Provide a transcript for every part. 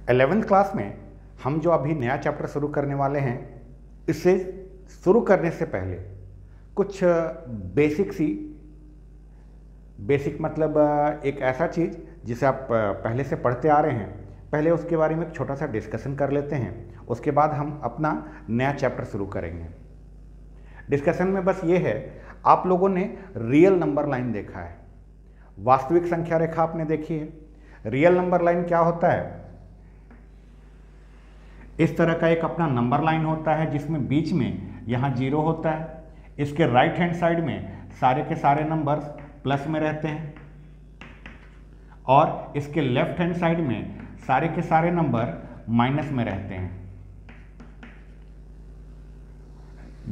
11th class में हम जो अभी नया चैप्टर शुरू करने वाले हैं, इससे शुरू करने से पहले कुछ बेसिक मतलब एक ऐसा चीज़ जिसे आप पहले से पढ़ते आ रहे हैं, पहले उसके बारे में एक छोटा सा डिस्कशन कर लेते हैं। उसके बाद हम अपना नया चैप्टर शुरू करेंगे। डिस्कशन में बस ये है, आप लोगों ने रियल नंबर लाइन देखा है, वास्तविक संख्या रेखा आपने देखी है। रियल नंबर लाइन क्या होता है? इस तरह का एक अपना नंबर लाइन होता है जिसमें बीच में यहाँ 0 होता है। इसके राइट हैंड साइड में सारे के सारे नंबर्स प्लस में रहते हैं और इसके लेफ्ट हैंड साइड में सारे के सारे नंबर माइनस में रहते हैं।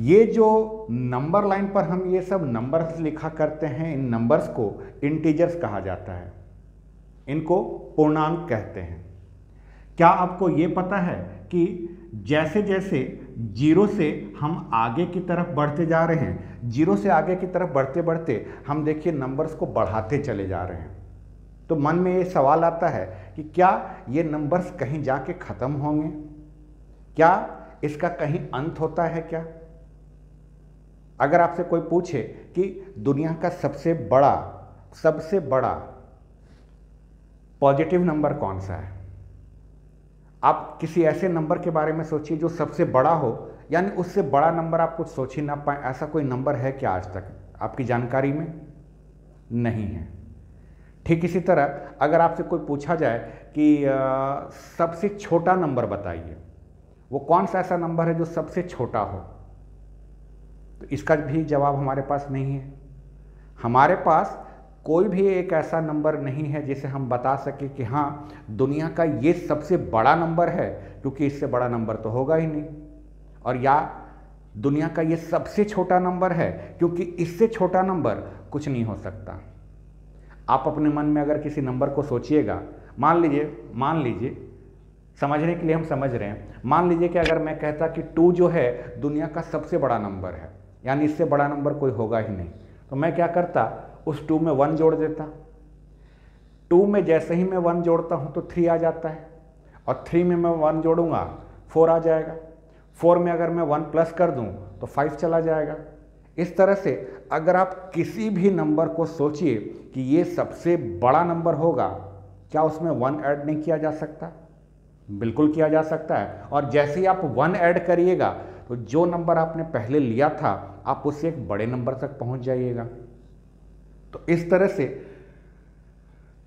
ये जो नंबर लाइन पर हम ये सब नंबर्स लिखा करते हैं, इन नंबर्स को इंटीजर्स कहा जाता है, इनको पूर्णांक कहते हैं। क्या आपको ये पता है कि जैसे जैसे 0 से हम आगे की तरफ बढ़ते जा रहे हैं, 0 से आगे की तरफ बढ़ते बढ़ते हम देखिए नंबर्स को बढ़ाते चले जा रहे हैं, तो मन में ये सवाल आता है कि क्या ये नंबर्स कहीं जाके ख़त्म होंगे? क्या इसका कहीं अंत होता है क्या? अगर आपसे कोई पूछे कि दुनिया का सबसे बड़ा पॉजिटिव नंबर कौन सा है, आप किसी ऐसे नंबर के बारे में सोचिए जो सबसे बड़ा हो, यानी उससे बड़ा नंबर आप कुछ सोच ही ना पाए। ऐसा कोई नंबर है क्या आज तक आपकी जानकारी में? नहीं है। ठीक इसी तरह अगर आपसे कोई पूछा जाए कि सबसे छोटा नंबर बताइए, वो कौन सा ऐसा नंबर है जो सबसे छोटा हो, तो इसका भी जवाब हमारे पास नहीं है। हमारे पास कोई भी एक ऐसा नंबर नहीं है जिसे हम बता सके कि हाँ दुनिया का ये सबसे बड़ा नंबर है, क्योंकि इससे बड़ा नंबर तो होगा ही नहीं, और या दुनिया का ये सबसे छोटा नंबर है क्योंकि इससे छोटा नंबर कुछ नहीं हो सकता। आप अपने मन में अगर किसी नंबर को सोचिएगा, मान लीजिए समझने के लिए हम समझ रहे हैं, मान लीजिए कि अगर मैं कहता कि 2 जो है दुनिया का सबसे बड़ा नंबर है, यानी इससे बड़ा नंबर कोई होगा ही नहीं, तो मैं क्या करता, उस 2 में 1 जोड़ देता। 2 में जैसे ही मैं 1 जोड़ता हूं तो 3 आ जाता है, और 3 में मैं 1 जोड़ूंगा 4 आ जाएगा। 4 में अगर मैं 1 प्लस कर दूं तो 5 चला जाएगा। इस तरह से अगर आप किसी भी नंबर को सोचिए कि ये सबसे बड़ा नंबर होगा, क्या उसमें 1 ऐड नहीं किया जा सकता? बिल्कुल किया जा सकता है। और जैसे ही आप 1 ऐड करिएगा तो जो नंबर आपने पहले लिया था आप उससे एक बड़े नंबर तक पहुंच जाइएगा। तो इस तरह से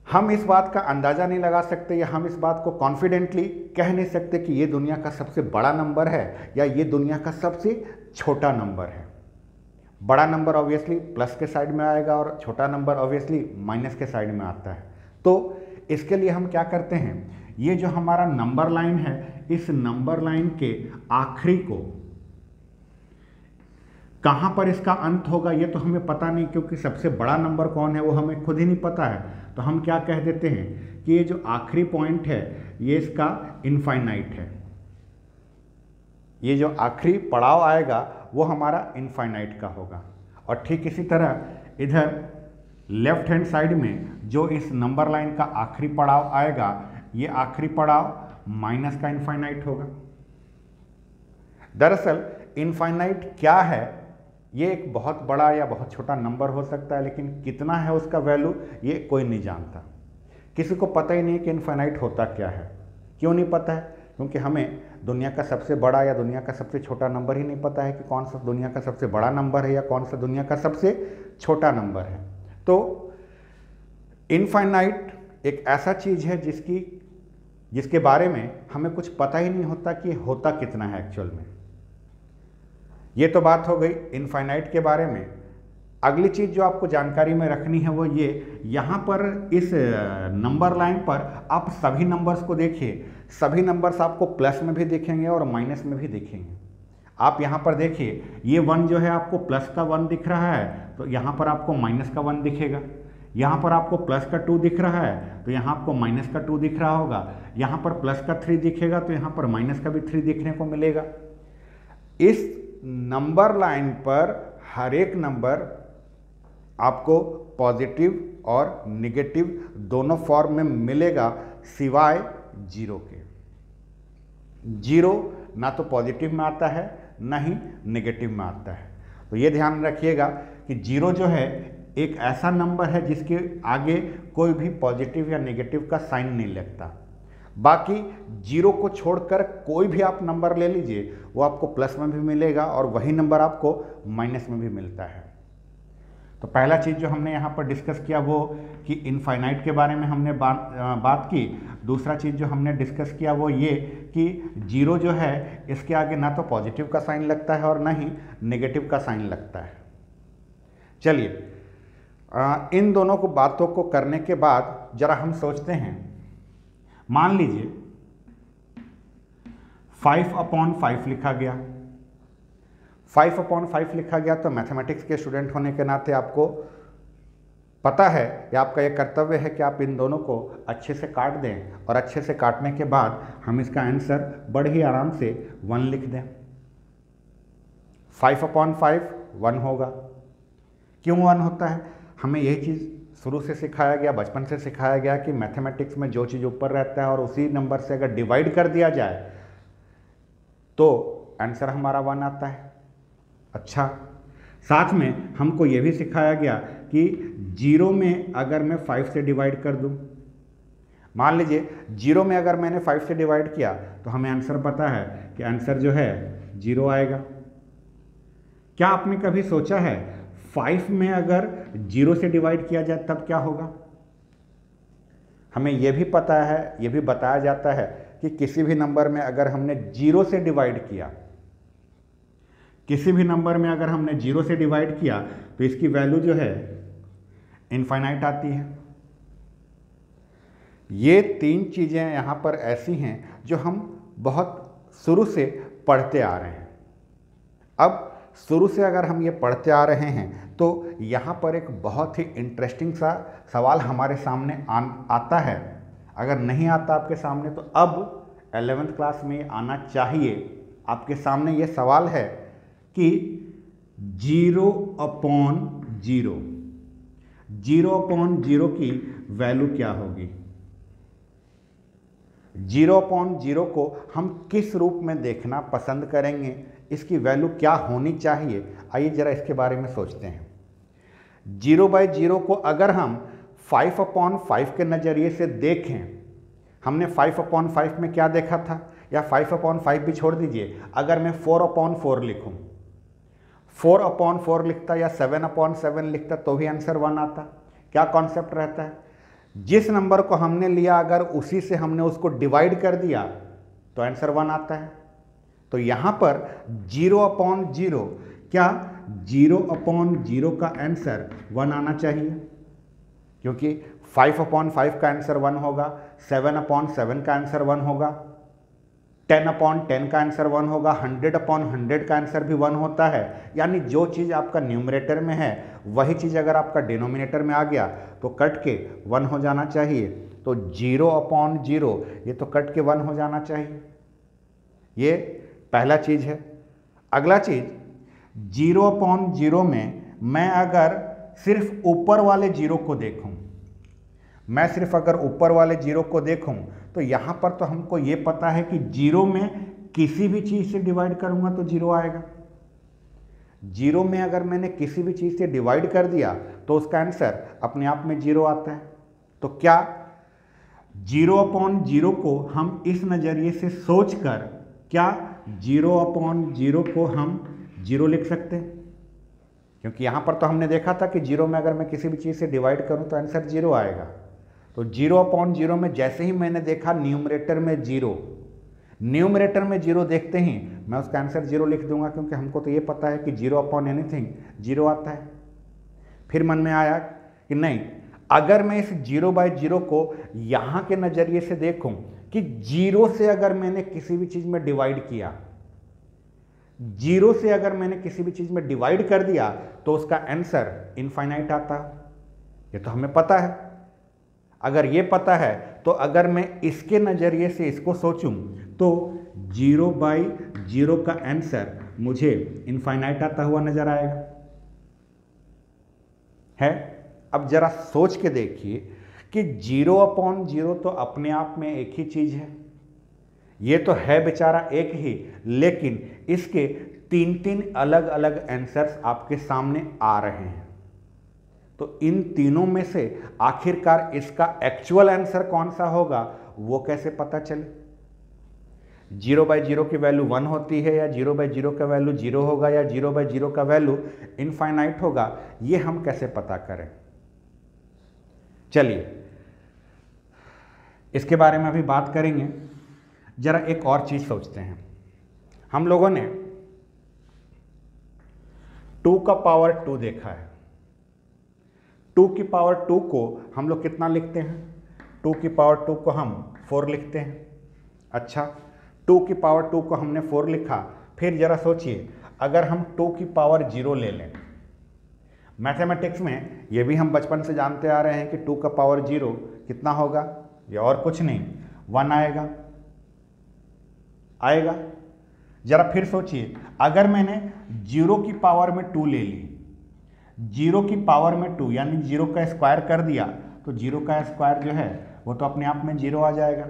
हम इस बात का अंदाज़ा नहीं लगा सकते, या हम इस बात को कॉन्फिडेंटली कह नहीं सकते कि ये दुनिया का सबसे बड़ा नंबर है या ये दुनिया का सबसे छोटा नंबर है। बड़ा नंबर ऑब्वियसली प्लस के साइड में आएगा और छोटा नंबर ऑब्वियसली माइनस के साइड में आता है। तो इसके लिए हम क्या करते हैं, ये जो हमारा नंबर लाइन है, इस नंबर लाइन के आखिरी को कहाँ पर इसका अंत होगा ये तो हमें पता नहीं, क्योंकि सबसे बड़ा नंबर कौन है वो हमें खुद ही नहीं पता है। तो हम क्या कह देते हैं कि ये जो आखिरी पॉइंट है ये इसका इनफाइनाइट है। ये जो आखिरी पड़ाव आएगा वो हमारा इनफाइनाइट का होगा। और ठीक इसी तरह इधर लेफ्ट हैंड साइड में जो इस नंबर लाइन का आखिरी पड़ाव आएगा, ये आखिरी पड़ाव माइनस का इनफाइनाइट होगा। दरअसल इनफाइनाइट क्या है, ये एक बहुत बड़ा या बहुत छोटा नंबर हो सकता है, लेकिन कितना है उसका वैल्यू ये कोई नहीं जानता। किसी को पता ही नहीं कि इनफाइनाइट होता क्या है। क्यों नहीं पता है? क्योंकि हमें दुनिया का सबसे बड़ा या दुनिया का सबसे छोटा नंबर ही नहीं पता है कि कौन सा दुनिया का सबसे बड़ा नंबर है या कौन सा दुनिया का सबसे छोटा नंबर है। तो इनफाइनाइट एक ऐसा चीज़ है जिसके बारे में हमें कुछ पता ही नहीं होता कि होता कितना है एक्चुअल में। ये तो बात हो गई इनफाइनाइट के बारे में। अगली चीज़ जो आपको जानकारी में रखनी है वो ये, यहाँ पर इस नंबर लाइन पर आप सभी नंबर्स को देखिए, सभी नंबर्स आपको प्लस में भी दिखेंगे और माइनस में भी दिखेंगे। आप यहाँ पर देखिए, ये 1 जो है आपको प्लस का 1 दिख रहा है तो यहाँ पर आपको माइनस का 1 दिखेगा। यहाँ पर आपको प्लस का 2 दिख रहा है तो यहाँ आपको माइनस का 2 दिख रहा होगा। यहाँ पर प्लस का 3 दिखेगा तो यहाँ पर माइनस का भी 3 दिखने को मिलेगा। इस नंबर लाइन पर हर एक नंबर आपको पॉजिटिव और निगेटिव दोनों फॉर्म में मिलेगा सिवाय 0 के। जीरो ना तो पॉजिटिव में आता है ना ही नेगेटिव में आता है। तो ये ध्यान रखिएगा कि जीरो जो है एक ऐसा नंबर है जिसके आगे कोई भी पॉजिटिव या नेगेटिव का साइन नहीं लगता। बाकी जीरो को छोड़कर कोई भी आप नंबर ले लीजिए, वो आपको प्लस में भी मिलेगा और वही नंबर आपको माइनस में भी मिलता है। तो पहला चीज़ जो हमने यहाँ पर डिस्कस किया वो कि इनफाइनाइट के बारे में हमने बात की। दूसरा चीज़ जो हमने डिस्कस किया वो ये कि जीरो जो है इसके आगे ना तो पॉजिटिव का साइन लगता है और ना ही नेगेटिव का साइन लगता है। चलिए इन दोनों को बातों को करने के बाद जरा हम सोचते हैं, मान लीजिए 5/5 लिखा गया। 5/5 लिखा गया तो मैथमेटिक्स के स्टूडेंट होने के नाते आपको पता है या आपका ये कर्तव्य है कि आप इन दोनों को अच्छे से काट दें और अच्छे से काटने के बाद हम इसका आंसर बड़े ही आराम से 1 लिख दें। 5/5 1 होगा। क्यों 1 होता है? हमें यही चीज़ शुरू से सिखाया गया, बचपन से सिखाया गया कि मैथमेटिक्स में जो चीज़ ऊपर रहता है और उसी नंबर से अगर डिवाइड कर दिया जाए तो आंसर हमारा 1 आता है। अच्छा, साथ में हमको ये भी सिखाया गया कि जीरो में अगर मैं 5 से डिवाइड कर दूं, मान लीजिए जीरो में अगर मैंने 5 से डिवाइड किया तो हमें आंसर पता है कि आंसर जो है 0 आएगा। क्या आपने कभी सोचा है 5 में अगर 0 से डिवाइड किया जाए तब क्या होगा? हमें यह भी पता है, यह भी बताया जाता है कि किसी भी नंबर में अगर हमने 0 से डिवाइड किया, किसी भी नंबर में अगर हमने 0 से डिवाइड किया तो इसकी वैल्यू जो है इनफाइनाइट आती है। ये 3 चीज़ें यहाँ पर ऐसी हैं जो हम बहुत शुरू से पढ़ते आ रहे हैं। अब शुरू से अगर हम ये पढ़ते आ रहे हैं तो यहाँ पर एक बहुत ही इंटरेस्टिंग सा सवाल हमारे सामने आता है। अगर नहीं आता आपके सामने तो अब 11th क्लास में आना चाहिए। आपके सामने ये सवाल है कि 0/0 0/0 की वैल्यू क्या होगी। 0/0 को हम किस रूप में देखना पसंद करेंगे, इसकी वैल्यू क्या होनी चाहिए, आइए जरा इसके बारे में सोचते हैं। 0/0 को अगर हम 5/5 के नज़रिए से देखें, हमने 5/5 में क्या देखा था, या 5/5 भी छोड़ दीजिए, अगर मैं 4/4 लिखूं, 4/4 लिखता या 7/7 लिखता तो भी आंसर 1 आता। क्या कॉन्सेप्ट रहता है? जिस नंबर को हमने लिया अगर उसी से हमने उसको डिवाइड कर दिया तो आंसर 1 आता है। तो यहाँ पर 0/0, क्या 0/0 का आंसर 1 आना चाहिए? क्योंकि 5/5 का आंसर 1 होगा, 7/7 का आंसर 1 होगा, 10/10 का आंसर 1 होगा, 100/100 का आंसर भी 1 होता है। यानी जो चीज़ आपका न्यूमरेटर में है वही चीज़ अगर आपका डिनोमिनेटर में आ गया तो कट के 1 हो जाना चाहिए। तो 0/0 ये तो कट के 1 हो जाना चाहिए। ये पहला चीज़ है। अगला चीज़ 0/0 में मैं अगर सिर्फ ऊपर वाले जीरो को देखूं, मैं सिर्फ अगर ऊपर वाले जीरो को देखूं तो यहाँ पर तो हमको ये पता है कि जीरो में किसी भी चीज़ से डिवाइड करूँगा तो 0 आएगा। जीरो में अगर मैंने किसी भी चीज़ से डिवाइड कर दिया तो उसका आंसर अपने आप में 0 आता है। तो क्या 0/0 को हम इस नज़रिए से सोचकर क्या 0/0 को हम 0 लिख सकते हैं? क्योंकि यहाँ पर तो हमने देखा था कि 0 में अगर मैं किसी भी चीज़ से डिवाइड करूँ तो आंसर 0 आएगा। तो 0/0 में जैसे ही मैंने देखा न्यूमरेटर में 0, न्यूमरेटर में 0 देखते ही मैं उसका आंसर 0 लिख दूंगा, क्योंकि हमको तो ये पता है कि 0/anything 0 आता है। फिर मन में आया कि नहीं, अगर मैं इस 0/0 को यहाँ के नज़रिए से देखूँ कि 0 से अगर मैंने किसी भी चीज़ में डिवाइड किया, 0 से अगर मैंने किसी भी चीज़ में डिवाइड कर दिया तो उसका आंसर इनफाइनाइट आता। ये तो हमें पता है। अगर ये पता है तो अगर मैं इसके नज़रिए से इसको सोचूं तो 0/0 का आंसर मुझे इनफाइनाइट आता हुआ नजर आएगा है। अब जरा सोच के देखिए कि 0/0 तो अपने आप में एक ही चीज़ है, ये तो है बेचारा एक ही, लेकिन इसके 3 अलग अलग आंसर्स आपके सामने आ रहे हैं। तो इन तीनों में से आखिरकार इसका एक्चुअल आंसर कौन सा होगा वो कैसे पता चले? 0/0 की वैल्यू 1 होती है, या 0/0 का वैल्यू 0 होगा, या 0/0 का वैल्यू इनफाइनाइट होगा, ये हम कैसे पता करें? चलिए इसके बारे में अभी बात करेंगे। जरा एक और चीज सोचते हैं। हम लोगों ने 2 का पावर 2 देखा है। 2 की पावर 2 को हम लोग कितना लिखते हैं? 2 की पावर 2 को हम 4 लिखते हैं। अच्छा, 2 की पावर 2 को हमने 4 लिखा, फिर जरा सोचिए अगर हम 2 की पावर 0 ले लें। मैथमेटिक्स में ये भी हम बचपन से जानते आ रहे हैं कि 2 का पावर 0 कितना होगा? ये और कुछ नहीं, 1 आएगा। जरा फिर सोचिए, अगर मैंने 0 की पावर में 2 ले ली, 0 की पावर में 2 यानी 0 का स्क्वायर कर दिया, तो 0 का स्क्वायर जो है वो तो अपने आप में 0 आ जाएगा।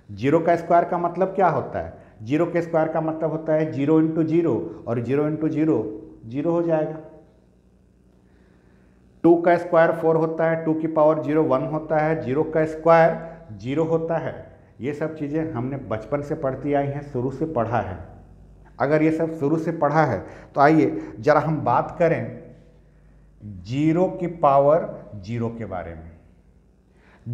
0 का स्क्वायर का मतलब क्या होता है? 0 के स्क्वायर का मतलब होता है 0 इंटू 0, और 0 इंटू 0 0 हो जाएगा। 2 का स्क्वायर 4 होता है, 2 की पावर 0 1 होता है, 0 का स्क्वायर 0 होता है। ये सब चीज़ें हमने बचपन से पढ़ती आई हैं, शुरू से पढ़ा है। अगर ये सब शुरू से पढ़ा है तो आइए जरा हम बात करें 0 की पावर 0 के बारे में।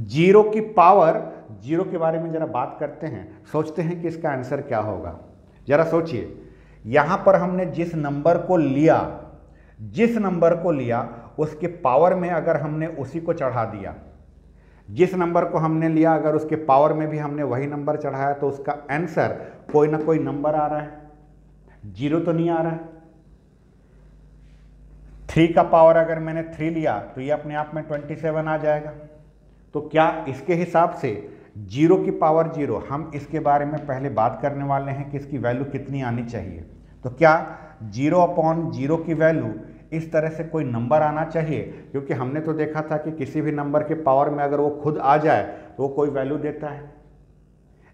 0 की पावर 0 के बारे में जरा बात करते हैं, सोचते हैं कि इसका आंसर क्या होगा। जरा सोचिए, यहाँ पर हमने जिस नंबर को लिया उसके पावर में अगर हमने उसी को चढ़ा दिया, जिस नंबर को हमने लिया अगर उसके पावर में भी हमने वही नंबर चढ़ाया, तो उसका आंसर कोई ना कोई नंबर आ रहा है, 0 तो नहीं आ रहा है। 3 का पावर अगर मैंने 3 लिया तो ये अपने आप में 27 आ जाएगा। तो क्या इसके हिसाब से 0 की पावर 0, हम इसके बारे में पहले बात करने वाले हैं कि इसकी वैल्यू कितनी आनी चाहिए। तो क्या 0/0 की वैल्यू इस तरह से कोई नंबर आना चाहिए? क्योंकि हमने तो देखा था कि किसी भी नंबर के पावर में अगर वो खुद आ जाए तो वो कोई वैल्यू देता है।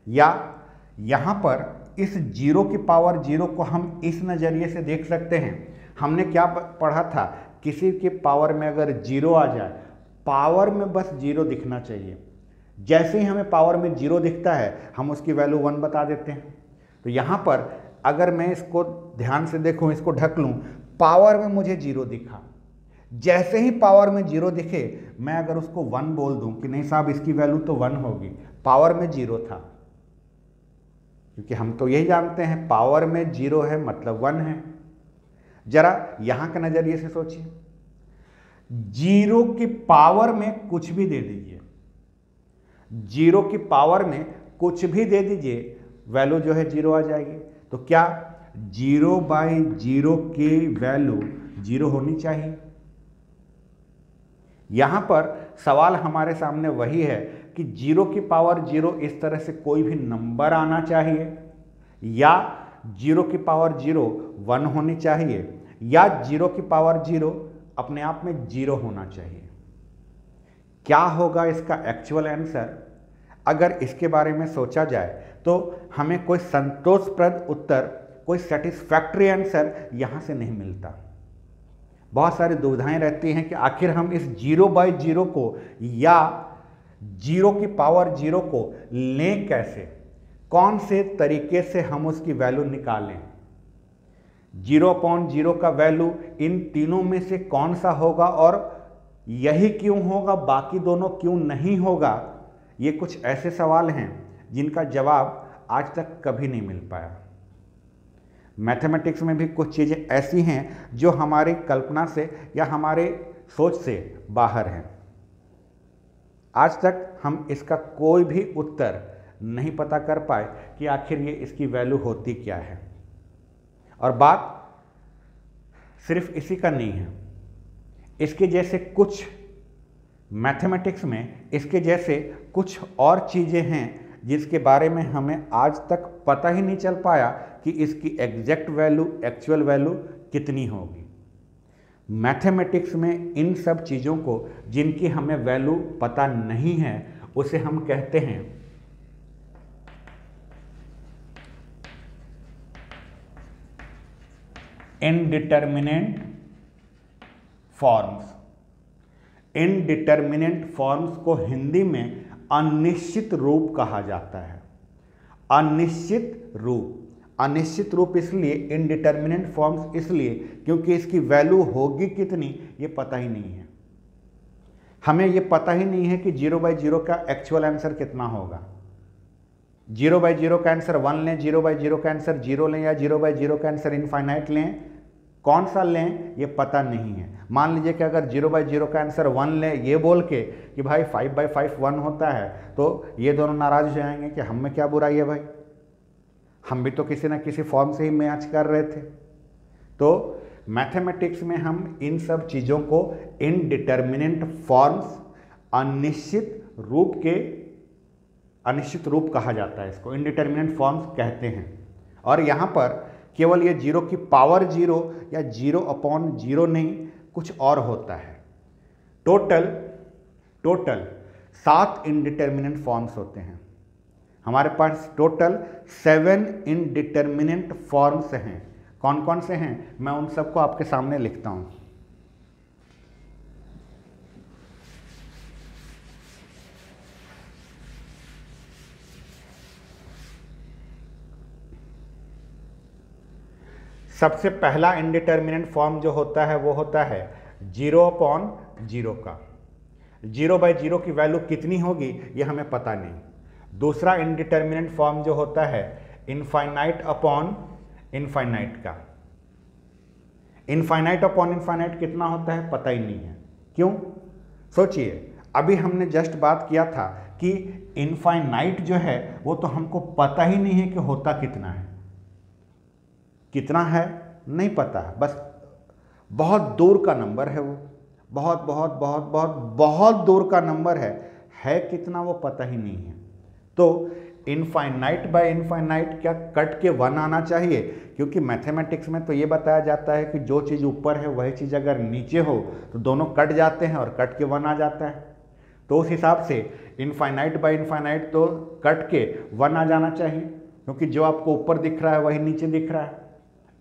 या यहाँ पर इस 0 की पावर 0 को हम इस नज़रिए से देख सकते हैं। हमने क्या पढ़ा था? किसी के पावर में अगर 0 आ जाए, पावर में बस 0 दिखना चाहिए। जैसे ही हमें पावर में 0 दिखता है हम उसकी वैल्यू 1 बता देते हैं। तो यहाँ पर अगर मैं इसको ध्यान से देखूँ, इसको ढक लूँ, पावर में मुझे 0 दिखा, जैसे ही पावर में 0 दिखे मैं अगर उसको 1 बोल दूं कि नहीं साहब इसकी वैल्यू तो 1 होगी, पावर में 0 था। क्योंकि हम तो यही जानते हैं पावर में 0 है मतलब 1 है। जरा यहां के नजरिए से सोचिए, 0 की पावर में कुछ भी दे दीजिए, 0 की पावर में कुछ भी दे दीजिए, वैल्यू जो है 0 आ जाएगी। तो क्या 0/0 की वैल्यू 0 होनी चाहिए? यहां पर सवाल हमारे सामने वही है कि 0 की पावर 0 इस तरह से कोई भी नंबर आना चाहिए, या 0 की पावर 0 1 होनी चाहिए, या 0 की पावर 0 अपने आप में 0 होना चाहिए। क्या होगा इसका एक्चुअल आंसर? अगर इसके बारे में सोचा जाए तो हमें कोई संतोषप्रद उत्तर, कोई सेटिस्फैक्ट्री आंसर यहां से नहीं मिलता। बहुत सारी दुविधाएं रहती हैं कि आखिर हम इस 0/0 को या 0 की पावर 0 को लें कैसे, कौन से तरीके से हम उसकी वैल्यू निकालें। 0/0 का वैल्यू इन तीनों में से कौन सा होगा, और यही क्यों होगा, बाकी दोनों क्यों नहीं होगा? ये कुछ ऐसे सवाल हैं जिनका जवाब आज तक कभी नहीं मिल पाया। मैथमेटिक्स में भी कुछ चीज़ें ऐसी हैं जो हमारी कल्पना से या हमारे सोच से बाहर हैं। आज तक हम इसका कोई भी उत्तर नहीं पता कर पाए कि आखिर ये इसकी वैल्यू होती क्या है। और बात सिर्फ इसी का नहीं है, इसके जैसे कुछ मैथमेटिक्स में इसके जैसे कुछ और चीज़ें हैं जिसके बारे में हमें आज तक पता ही नहीं चल पाया कि इसकी एग्जैक्ट वैल्यू, एक्चुअल वैल्यू कितनी होगी। मैथमेटिक्स में इन सब चीज़ों को जिनकी हमें वैल्यू पता नहीं है उसे हम कहते हैं इनडिटर्मिनेंट फॉर्म्स। इनडिटर्मिनेंट फॉर्म्स को हिंदी में अनिश्चित रूप कहा जाता है। अनिश्चित रूप, अनिश्चित रूप इसलिए, इनडिटर्मिनेंट फॉर्म्स इसलिए क्योंकि इसकी वैल्यू होगी कितनी ये पता ही नहीं है। हमें ये पता ही नहीं है कि 0/0 का एक्चुअल आंसर कितना होगा। 0/0 का आंसर 1 लें, 0/0 का आंसर 0 लें, या 0/0 का आंसर इनफाइनाइट लें, कौन सा लें ये पता नहीं है। मान लीजिए कि अगर 0/0 का आंसर 1 लें ये बोल के कि भाई 5/5 1 होता है, तो ये दोनों नाराज हो जाएंगे कि हम में क्या बुराई है भाई, हम भी तो किसी ना किसी फॉर्म से ही मैच कर रहे थे। तो मैथमेटिक्स में हम इन सब चीज़ों को इनडिटर्मिनेंट फॉर्म्स, अनिश्चित रूप कहा जाता है, इसको इनडिटर्मिनेंट फॉर्म्स कहते हैं। और यहाँ पर केवल ये 0 की पावर 0 या 0/0 नहीं, कुछ और होता है। टोटल 7 इनडिटर्मिनेंट फॉर्म्स होते हैं। हमारे पास टोटल 7 इनडिटर्मिनेंट फॉर्म्स हैं। कौन कौन से हैं मैं उन सबको आपके सामने लिखता हूं। सबसे पहला इनडिटर्मिनेंट फॉर्म जो होता है वो होता है 0/0 का। 0/0 की वैल्यू कितनी होगी ये हमें पता नहीं। दूसरा इनडिटर्मिनेंट फॉर्म जो होता है इनफाइनाइट अपॉन इनफाइनाइट का। इनफाइनाइट अपॉन इनफाइनाइट कितना होता है पता ही नहीं है। क्यों? सोचिए, अभी हमने जस्ट बात किया था कि इनफाइनाइट जो है वो तो हमको पता ही नहीं है कि होता कितना है। कितना है नहीं पता है, बस बहुत दूर का नंबर है वो, बहुत बहुत बहुत बहुत बहुत दूर का नंबर है कितना वो पता ही नहीं है। तो इनफाइनाइट बाय इनफाइनाइट क्या कट के 1 आना चाहिए, क्योंकि मैथमेटिक्स में तो ये बताया जाता है कि जो चीज़ ऊपर है वही चीज़ अगर नीचे हो तो दोनों कट जाते हैं और कट के 1 आ जाता है। तो उस हिसाब से इनफाइनाइट बाय इनफाइनाइट तो कट के 1 आ जाना चाहिए, क्योंकि जो आपको ऊपर दिख रहा है वही नीचे दिख रहा है।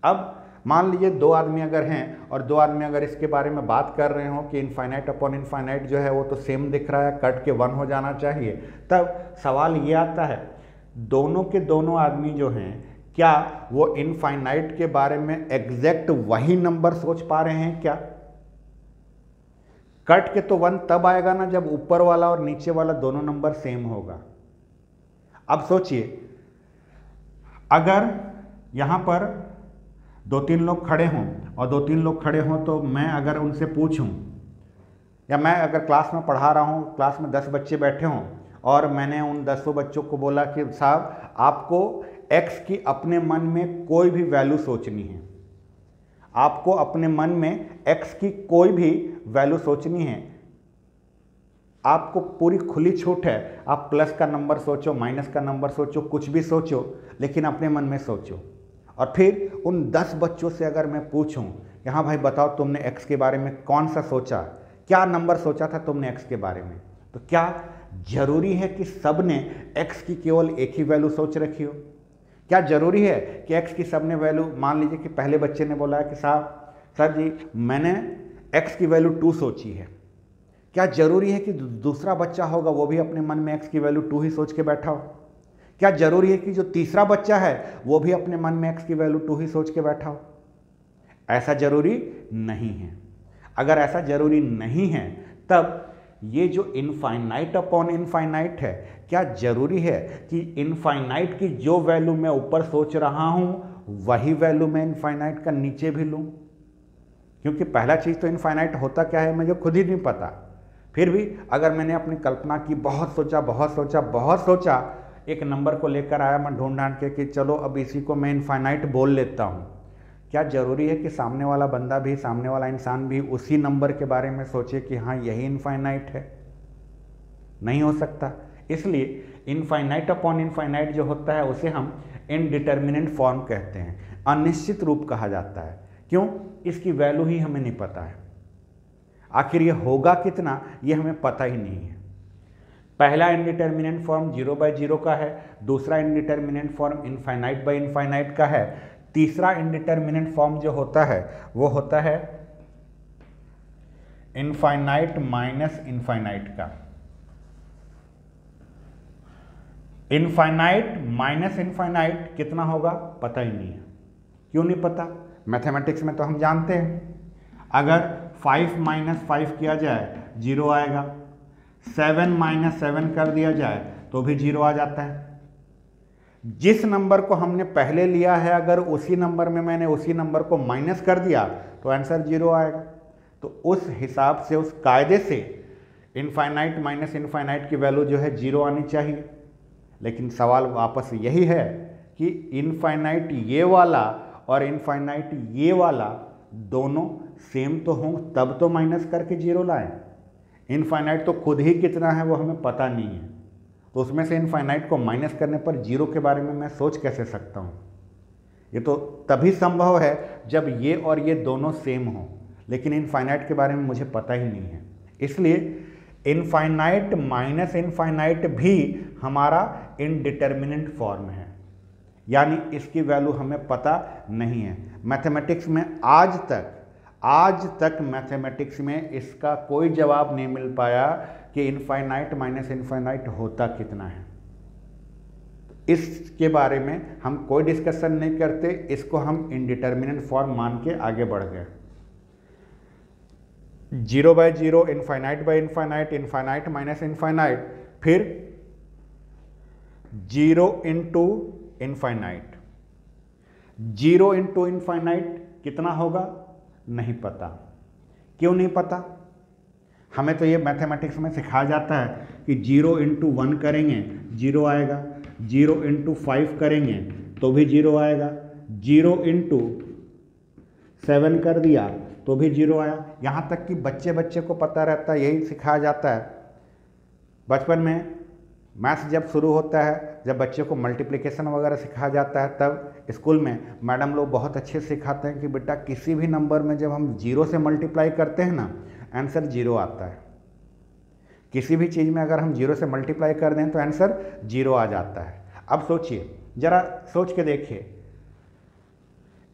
अब मान लीजिए 2 आदमी अगर हैं और 2 आदमी अगर इसके बारे में बात कर रहे हो कि इनफाइनाइट अपॉन इनफाइनाइट जो है वो तो सेम दिख रहा है, कट के 1 हो जाना चाहिए, तब सवाल ये आता है दोनों के दोनों आदमी जो हैं क्या वो इनफाइनाइट के बारे में एग्जैक्ट वही नंबर सोच पा रहे हैं क्या? कट के तो 1 तब आएगा ना जब ऊपर वाला और नीचे वाला दोनों नंबर सेम होगा। अब सोचिए, अगर यहां पर 2-3 लोग खड़े हों और 2-3 लोग खड़े हों तो मैं अगर उनसे पूछूं, या मैं अगर क्लास में पढ़ा रहा हूं, क्लास में 10 बच्चे बैठे हों और मैंने उन 10 बच्चों को बोला कि साहब आपको x की अपने मन में कोई भी वैल्यू सोचनी है, आपको अपने मन में x की कोई भी वैल्यू सोचनी है, आपको पूरी खुली छूट है, आप प्लस का नंबर सोचो, माइनस का नंबर सोचो, कुछ भी सोचो, लेकिन अपने मन में सोचो। और फिर उन 10 बच्चों से अगर मैं पूछूं कि हाँ भाई बताओ तुमने x के बारे में कौन सा सोचा, क्या नंबर सोचा था तुमने x के बारे में, तो क्या जरूरी है कि सब ने x की केवल एक ही वैल्यू सोच रखी हो? क्या जरूरी है कि x की सब ने वैल्यू, मान लीजिए कि पहले बच्चे ने बोला है कि साहब सर जी मैंने x की वैल्यू 2 सोची है, क्या जरूरी है कि दूसरा बच्चा होगा वो भी अपने मन में x की वैल्यू 2 ही सोच के बैठा हो? क्या जरूरी है कि जो तीसरा बच्चा है वो भी अपने मन में x की वैल्यू 2 ही सोच के बैठा हो? ऐसा जरूरी नहीं है। अगर ऐसा जरूरी नहीं है तब ये जो इनफाइनाइट अपॉन इनफाइनाइट है, क्या जरूरी है कि इनफाइनाइट की जो वैल्यू मैं ऊपर सोच रहा हूं वही वैल्यू मैं इनफाइनाइट का नीचे भी लूं? क्योंकि पहला चीज तो इनफाइनाइट होता क्या है मुझे खुद ही नहीं पता। फिर भी अगर मैंने अपनी कल्पना की, बहुत सोचा, एक नंबर को लेकर आया मैं ढूंढ के कि चलो अब इसी को मैं इनफाइनाइट बोल लेता हूँ, क्या जरूरी है कि सामने वाला बंदा भी, सामने वाला इंसान भी उसी नंबर के बारे में सोचे कि हाँ यही इनफाइनाइट है? नहीं हो सकता। इसलिए इनफाइनाइट अपॉन इनफाइनाइट जो होता है उसे हम इनडिटर्मिनेंट फॉर्म कहते हैं, अनिश्चित रूप कहा जाता है। क्यों? इसकी वैल्यू ही हमें नहीं पता है, आखिर ये होगा कितना ये हमें पता ही नहीं है। पहला इनडिटर्मिनेंट फॉर्म 0/0 का है, दूसरा indeterminate form infinite by infinite का है, तीसरा इनडिटर्मिनेट फॉर्म जो होता है वो होता है इनफाइनाइट माइनस इनफाइनाइट का। इनफाइनाइट माइनस इनफाइनाइट कितना होगा पता ही नहीं है। क्यों नहीं पता? मैथमेटिक्स में तो हम जानते हैं, अगर 5 माइनस 5 किया जाए 0 आएगा, 7 माइनस 7 कर दिया जाए तो भी 0 आ जाता है। जिस नंबर को हमने पहले लिया है अगर उसी नंबर में मैंने उसी नंबर को माइनस कर दिया तो आंसर 0 आएगा। तो उस हिसाब से, उस कायदे से इनफाइनाइट माइनस इनफाइनाइट की वैल्यू जो है 0 आनी चाहिए। लेकिन सवाल वापस यही है कि इनफाइनाइट ये वाला और इनफाइनाइट ये वाला दोनों सेम तो हों तब तो माइनस करके 0 लाएं। इनफाइनाइट तो खुद ही कितना है वो हमें पता नहीं है, तो उसमें से इनफाइनाइट को माइनस करने पर 0 के बारे में मैं सोच कैसे सकता हूँ? ये तो तभी संभव है जब ये और ये दोनों सेम हों, लेकिन इनफाइनाइट के बारे में मुझे पता ही नहीं है। इसलिए इनफाइनाइट माइनस इनफाइनाइट भी हमारा इनडिटर्मिनेंट फॉर्म है, यानी इसकी वैल्यू हमें पता नहीं है। मैथमेटिक्स में आज तक मैथमेटिक्स में इसका कोई जवाब नहीं मिल पाया कि इनफाइनाइट माइनस इनफाइनाइट होता कितना है। इसके बारे में हम कोई डिस्कशन नहीं करते, इसको हम इनडिटर्मिनेंट फॉर्म मान के आगे बढ़ गए। 0 by 0, infinite by infinite, infinite minus infinite, फिर 0 इंटू इनफाइनाइट। 0 इंटू इनफाइनाइट कितना होगा नहीं पता। क्यों नहीं पता? हमें तो ये मैथमेटिक्स में सिखाया जाता है कि 0 इंटू 1 करेंगे 0 आएगा, 0 इंटू 5 करेंगे तो भी 0 आएगा, 0 इंटू 7 कर दिया तो भी 0 आया। यहाँ तक कि बच्चे को पता रहता है, यही सिखाया जाता है बचपन में। मैथ्स जब शुरू होता है, जब बच्चे को मल्टीप्लिकेशन वगैरह सिखाया जाता है, तब स्कूल में मैडम लोग बहुत अच्छे से सिखाते हैं कि बेटा किसी भी नंबर में जब हम 0 से मल्टीप्लाई करते हैं ना, आंसर 0 आता है। किसी भी चीज़ में अगर हम 0 से मल्टीप्लाई कर दें तो आंसर 0 आ जाता है। अब सोचिए, जरा सोच के देखिए,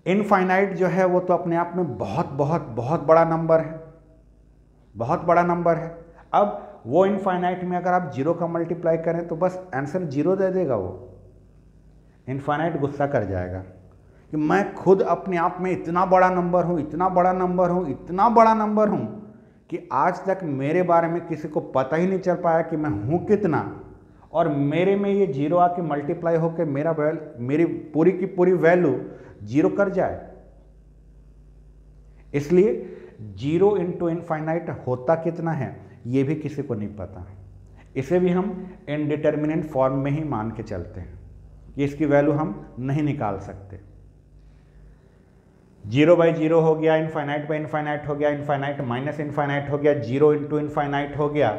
इनफाइनाइट जो है वो तो अपने आप में बहुत बड़ा नंबर है, बहुत बड़ा नंबर है। अब वो इनफाइनाइट में अगर आप 0 का मल्टीप्लाई करें तो बस आंसर 0 दे देगा। वो इनफाइनाइट गुस्सा कर जाएगा कि मैं खुद अपने आप में इतना बड़ा नंबर हूँ, इतना बड़ा नंबर हूँ, इतना बड़ा नंबर हूँ कि आज तक मेरे बारे में किसी को पता ही नहीं चल पाया कि मैं हूँ कितना, और मेरे में ये 0 आके मल्टीप्लाई होकर मेरी पूरी की पूरी वैल्यू 0 कर जाए। इसलिए 0 इंटू इनफाइनाइट होता कितना है ये भी किसी को नहीं पता। इसे भी हम इनडिटर्मिनेंट फॉर्म में ही मान के चलते हैं कि इसकी वैल्यू हम नहीं निकाल सकते। 0 बाई 0 हो गया, इनफाइनाइट बाई इनफाइनाइट हो गया, इनफाइनाइट माइनस इनफाइनाइट हो गया, 0 इंटू इनफाइनाइट हो गया।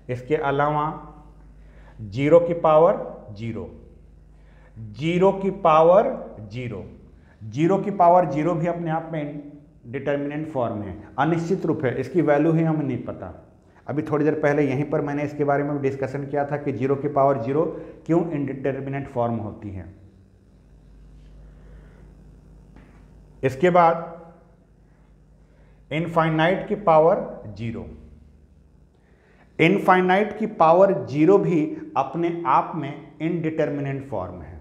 इसके अलावा 0 की पावर 0, 0 की पावर 0, 0 की पावर 0 भी अपने आप में डिटर्मिनेंट फॉर्म है, अनिश्चित रूप है, इसकी वैल्यू ही हमें नहीं पता। अभी थोड़ी देर पहले यहीं पर मैंने इसके बारे में डिस्कशन किया था कि 0 की पावर 0 क्यों इनडिटर्मिनेंट फॉर्म होती है। इसके बाद इनफाइनाइट की पावर 0, इनफाइनाइट की पावर 0 भी अपने आप में इनडिटर्मिनेंट फॉर्म है।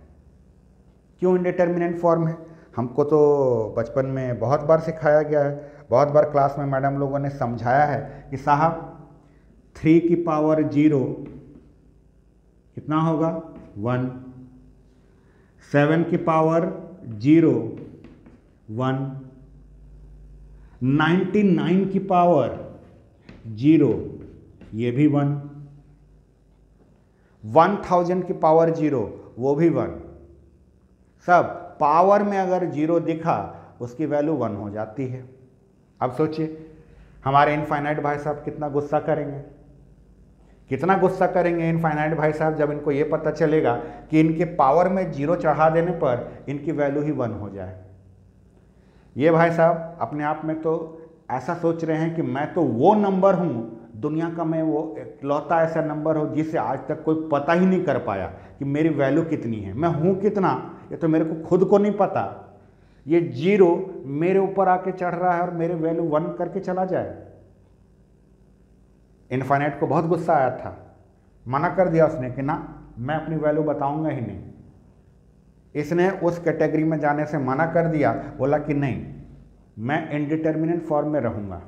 क्यों इनडिटर्मिनेंट फॉर्म है? हमको तो बचपन में बहुत बार सिखाया गया है, बहुत बार क्लास में मैडम लोगों ने समझाया है कि साहब 3 की पावर 0 कितना होगा 1, 7 की पावर 0 1, 99 की पावर 0 ये भी 1, 1000 की पावर 0 वो भी 1। सब पावर में अगर 0 दिखा उसकी वैल्यू 1 हो जाती है। अब सोचिए हमारे इनफाइनाइट भाई साहब कितना गुस्सा करेंगे, कितना गुस्सा करेंगे इनफाइनाइट भाई साहब जब इनको ये पता चलेगा कि इनके पावर में 0 चढ़ा देने पर इनकी वैल्यू ही 1 हो जाए। ये भाई साहब अपने आप में तो ऐसा सोच रहे हैं कि मैं तो वो नंबर हूँ दुनिया का, मैं वो इकलौता ऐसा नंबर हूँ जिसे आज तक कोई पता ही नहीं कर पाया कि मेरी वैल्यू कितनी है, मैं हूँ कितना, ये तो मेरे को खुद को नहीं पता। ये 0 मेरे ऊपर आके चढ़ रहा है और मेरे वैल्यू 1 करके चला जाए। इनफाइनाइट को बहुत गुस्सा आया था, मना कर दिया उसने कि ना मैं अपनी वैल्यू बताऊंगा ही नहीं। इसने उस कैटेगरी में जाने से मना कर दिया, बोला कि नहीं मैं इनडिटर्मिनेंट फॉर्म में रहूँगा।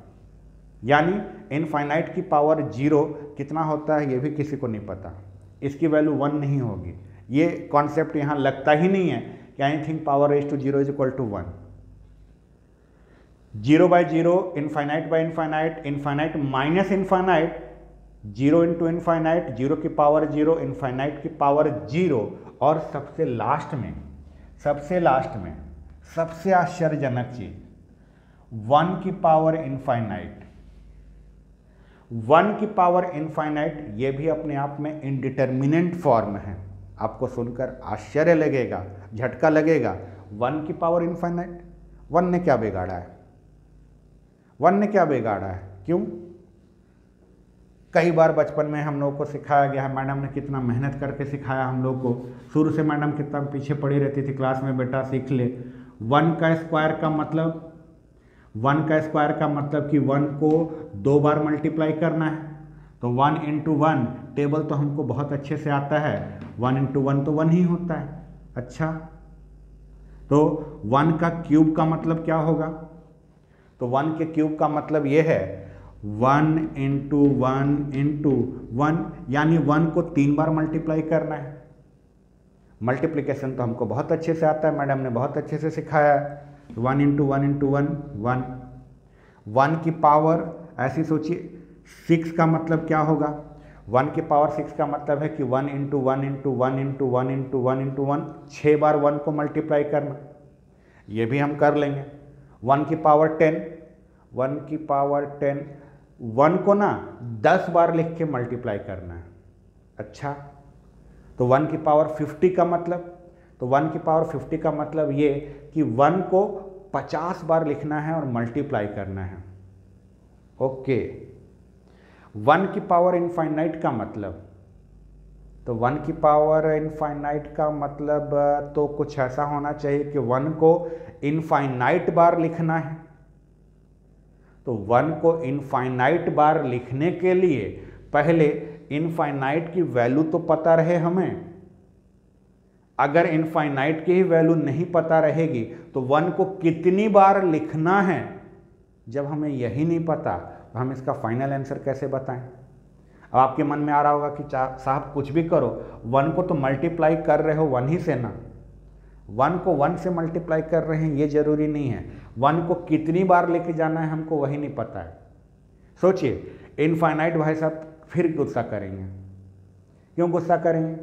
यानी इनफाइनाइट की पावर 0 कितना होता है ये भी किसी को नहीं पता, इसकी वैल्यू 1 नहीं होगी। ये कॉन्सेप्ट यहाँ लगता ही नहीं है कि anything power raise to 0 is equal to 1। 0 by 0, infinite by infinite, infinite minus infinite, 0 into infinite, 0 की पावर 0, इनफाइनाइट की पावर 0, और सबसे लास्ट में सबसे आश्चर्यजनक चीज 1 की पावर इनफाइनाइट। 1 की पावर इनफाइनाइट ये भी अपने आप में इनडिटर्मिनेंट फॉर्म है। आपको सुनकर आश्चर्य लगेगा, झटका लगेगा। 1 की पावर इनफाइनाइट, 1 ने क्या बिगाड़ा है? 1 ने क्या बिगाड़ा है? क्यों? कई बार बचपन में हम लोग को सिखाया गया है, मैडम ने कितना मेहनत करके सिखाया हम लोग को। शुरू से मैडम कितना पीछे पड़ी रहती थी क्लास में, बेटा सीख ले 1 का स्क्वायर का मतलब, 1 का स्क्वायर का मतलब कि 1 को 2 बार मल्टीप्लाई करना है। तो 1 इंटू 1 टेबल तो हमको बहुत अच्छे से आता है, 1 इंटू 1 तो 1 ही होता है। अच्छा, तो 1 का क्यूब का मतलब क्या होगा? तो 1 के क्यूब का मतलब ये है 1 इंटू 1 इंटू 1, यानी 1 को 3 बार मल्टीप्लाई करना है। मल्टीप्लिकेशन तो हमको बहुत अच्छे से आता है, मैडम ने बहुत अच्छे से सिखाया है। 1 इंटू 1 इंटू 1 1। 1 की पावर ऐसी सोचिए 6 का मतलब क्या होगा? 1 की पावर 6 का मतलब है कि 1 into 1 into 1 into 1 into 1 into 1, 6 बार 1 को मल्टीप्लाई करना। ये भी हम कर लेंगे। 1 की पावर 10, 1 की पावर 10, 1 को ना 10 बार लिख के मल्टीप्लाई करना है। अच्छा, तो 1 की पावर 50 का मतलब, तो 1 की पावर 50 का मतलब ये कि 1 को 50 बार लिखना है और मल्टीप्लाई करना है। ओके। 1 की पावर इनफाइनाइट का मतलब, तो 1 की पावर इनफाइनाइट का मतलब तो कुछ ऐसा होना चाहिए कि 1 को इनफाइनाइट बार लिखना है। तो 1 को इनफाइनाइट बार लिखने के लिए पहले इनफाइनाइट की वैल्यू तो पता रहे हमें। अगर इनफाइनाइट की ही वैल्यू नहीं पता रहेगी तो 1 को कितनी बार लिखना है, जब हमें यही नहीं पता तो हम इसका फाइनल आंसर कैसे बताएं? अब आपके मन में आ रहा होगा कि साहब कुछ भी करो, 1 को तो मल्टीप्लाई कर रहे हो 1 ही से ना, 1 को 1 से मल्टीप्लाई कर रहे हैं ये जरूरी नहीं है, 1 को कितनी बार लेके जाना है हमको वही नहीं पता है। सोचिए, इनफाइनाइट भाई साहब फिर गुस्सा करेंगे। क्यों गुस्सा करेंगे?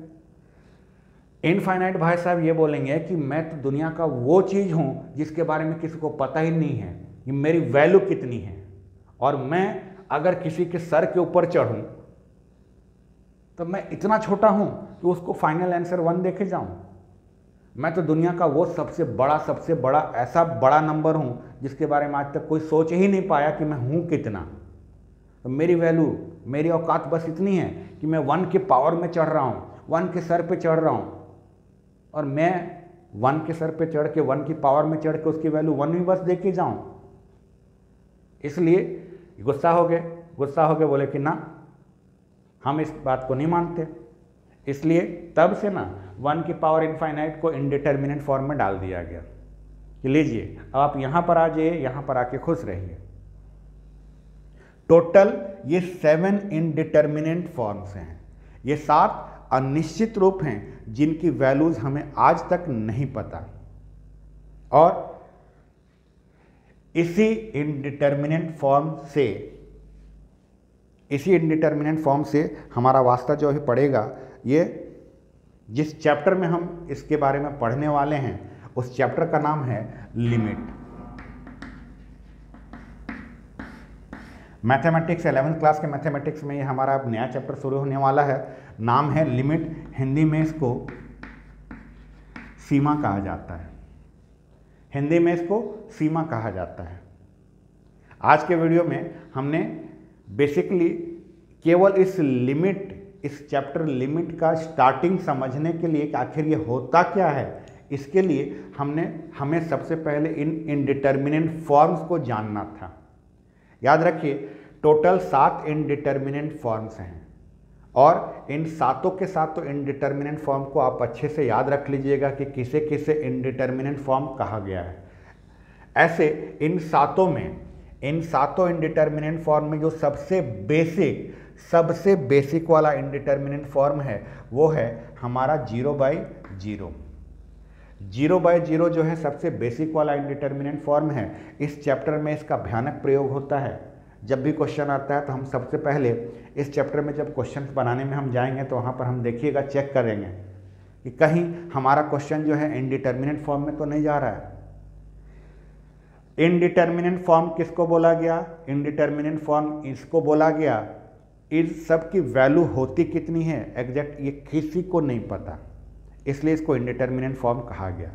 इनफाइनाइट भाई साहब ये बोलेंगे कि मैं तो दुनिया का वो चीज़ हूँ जिसके बारे में किसी को पता ही नहीं है कि मेरी वैल्यू कितनी है, और मैं अगर किसी के सर के ऊपर चढ़ूँ तो मैं इतना छोटा हूँ कि उसको फाइनल आंसर 1 देखे जाऊँ। मैं तो दुनिया का वो सबसे बड़ा ऐसा बड़ा नंबर हूँ जिसके बारे में आज तक कोई सोच ही नहीं पाया कि मैं हूँ कितना। तो मेरी वैल्यू, मेरी औकात बस इतनी है कि मैं 1 के पावर में चढ़ रहा हूँ, 1 के सर पे चढ़ रहा हूँ, और मैं 1 के सर पे चढ़ के 1 की पावर में चढ़ के उसकी वैल्यू 1 भी बस दे के जाऊँ। इसलिए गुस्सा हो गए, बोले कि ना हम इस बात को नहीं मानते। इसलिए तब से ना 1 की पावर इनफाइनाइट को इनडिटर्मिनेंट फॉर्म में डाल दिया गया कि लीजिए अब आप यहाँ पर आ जाइए, यहाँ पर आके खुश रहिए। टोटल ये 7 इनडिटर्मिनेंट फॉर्म्स हैं, ये 7 अनिश्चित रूप हैं जिनकी वैल्यूज हमें आज तक नहीं पता। और इसी इनडिटर्मिनेंट फॉर्म से हमारा वास्ता जो भी पड़ेगा, ये जिस चैप्टर में हम इसके बारे में पढ़ने वाले हैं उस चैप्टर का नाम है लिमिट। मैथमेटिक्स 11th क्लास के मैथमेटिक्स में ये हमारा अब नया चैप्टर शुरू होने वाला है, नाम है लिमिट। हिंदी में इसको सीमा कहा जाता है, हिंदी में इसको सीमा कहा जाता है। आज के वीडियो में हमने बेसिकली केवल इस चैप्टर लिमिट का स्टार्टिंग समझने के लिए कि आखिर ये होता क्या है, इसके लिए हमें सबसे पहले इन इंडिटर्मिनेंट फॉर्म्स को जानना था। याद रखिए टोटल 7 इंडिटर्मिनेंट फॉर्म्स हैं और इन सातों के साथ तो इंडिटर्मिनेंट फॉर्म को आप अच्छे से याद रख लीजिएगा कि किसे किसे इंडिटर्मिनेंट फॉर्म कहा गया है। ऐसे इन सातों इंडिटर्मिनेंट फॉर्म में जो सबसे बेसिक वाला इंडिटर्मिनेंट फॉर्म है वो है हमारा 0/0। 0/0 जो है सबसे बेसिक वाला इंडिटर्मिनेंट फॉर्म है। इस चैप्टर में इसका भयानक प्रयोग होता है। जब भी क्वेश्चन आता है तो हम सबसे पहले इस चैप्टर में जब क्वेश्चन बनाने में हम जाएंगे तो वहाँ पर हम देखिएगा, चेक करेंगे कि कहीं हमारा क्वेश्चन जो है इंडिटर्मिनेंट फॉर्म में तो नहीं जा रहा है। इनडिटर्मिनेंट फॉर्म किसको बोला गया? इनडिटर्मिनेंट फॉर्म इसको बोला गया इस सब की वैल्यू होती कितनी है एग्जैक्ट ये किसी को नहीं पता, इसलिए इसको इनडिटर्मिनेंट फॉर्म कहा गया।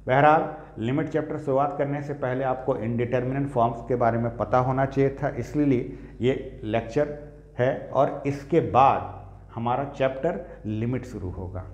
बहरहाल लिमिट चैप्टर शुरुआत करने से पहले आपको इनडिटर्मिनेंट फॉर्म्स के बारे में पता होना चाहिए था, इसलिए ये लेक्चर है और इसके बाद हमारा चैप्टर लिमिट शुरू होगा।